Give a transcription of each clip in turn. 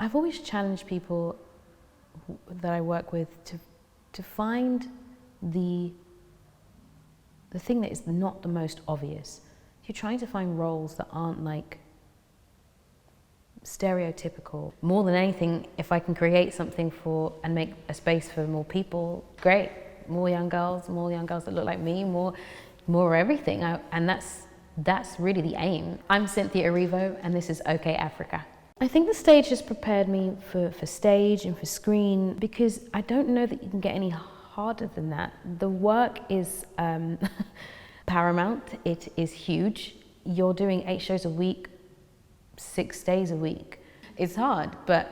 I've always challenged people that I work with to find the thing that is not the most obvious. You're trying to find roles that aren't like stereotypical. More than anything, if I can create something and make a space for more people, great. More young girls that look like me, more everything. And that's really the aim. I'm Cynthia Erivo, and this is OkayAfrica. I think the stage has prepared me for stage and for screen, because I don't know that you can get any harder than that. The work is paramount. It is huge. You're doing 8 shows a week, 6 days a week. It's hard, but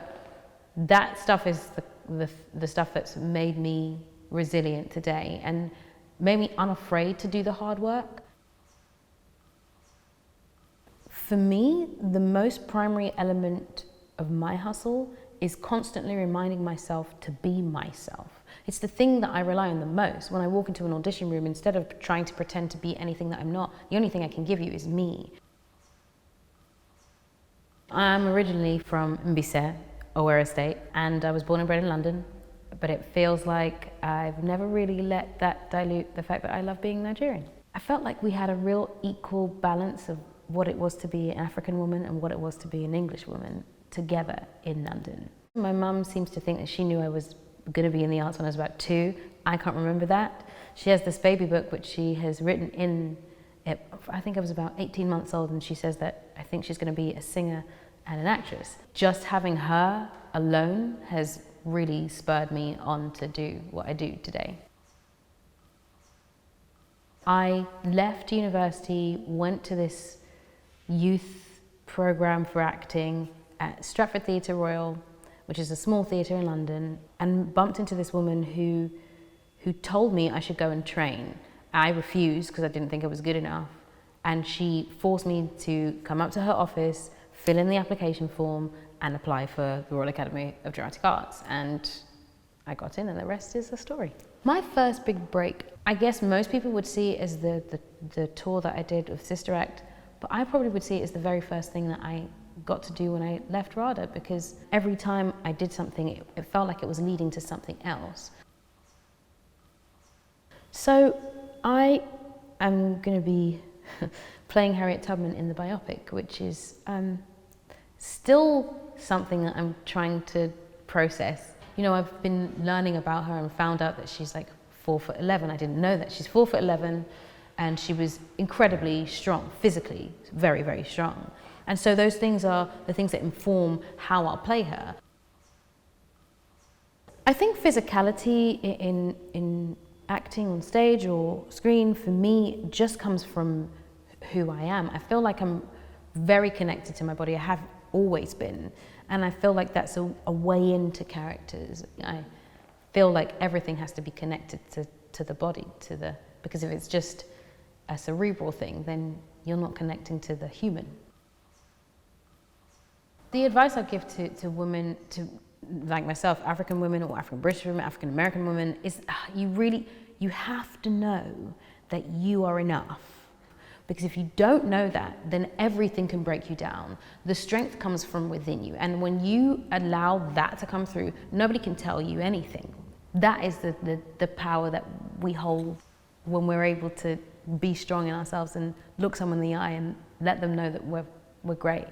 that stuff is the stuff that's made me resilient today and made me unafraid to do the hard work. For me, the most primary element of my hustle is constantly reminding myself to be myself. It's the thing that I rely on the most. When I walk into an audition room, instead of trying to pretend to be anything that I'm not, the only thing I can give you is me. I'm originally from Mbise, Owerri State, and I was born and bred in London, but it feels like I've never really let that dilute the fact that I love being Nigerian. I felt like we had a real equal balance of what it was to be an African woman and what it was to be an English woman together in London. My mum seems to think that she knew I was going to be in the arts when I was about 2. I can't remember that. She has this baby book which she has written in it. I think I was about 18 months old, and she says that I think she's going to be a singer and an actress. Just having her alone has really spurred me on to do what I do today. I left university, went to this youth program for acting at Stratford Theatre Royal, which is a small theatre in London, and bumped into this woman who told me I should go and train. I refused because I didn't think I was good enough, and she forced me to come up to her office, fill in the application form, and apply for the Royal Academy of Dramatic Arts, and I got in, and the rest is a story. My first big break, I guess most people would see it as the tour that I did with Sister Act, but I probably would see it as the very first thing that I got to do when I left RADA, because every time I did something, it felt like it was leading to something else. So I am going to be playing Harriet Tubman in the biopic, which is still something that I'm trying to process. You know, I've been learning about her and found out that she's like 4'11". I didn't know that. She's 4'11", and she was incredibly strong, physically, very, very strong. And so those things are the things that inform how I'll play her. I think physicality in acting on stage or screen, for me, just comes from who I am. I feel like I'm very connected to my body. I have always been. And I feel like that's a way into characters. I feel like everything has to be connected to the body, because if it's just a cerebral thing, then you're not connecting to the human. The advice I give to women, like myself, African women or African-British women, African-American women, is you have to know that you are enough. Because if you don't know that, then everything can break you down. The strength comes from within you. And when you allow that to come through, nobody can tell you anything. That is the power that we hold when we're able to be strong in ourselves and look someone in the eye and let them know that we're great.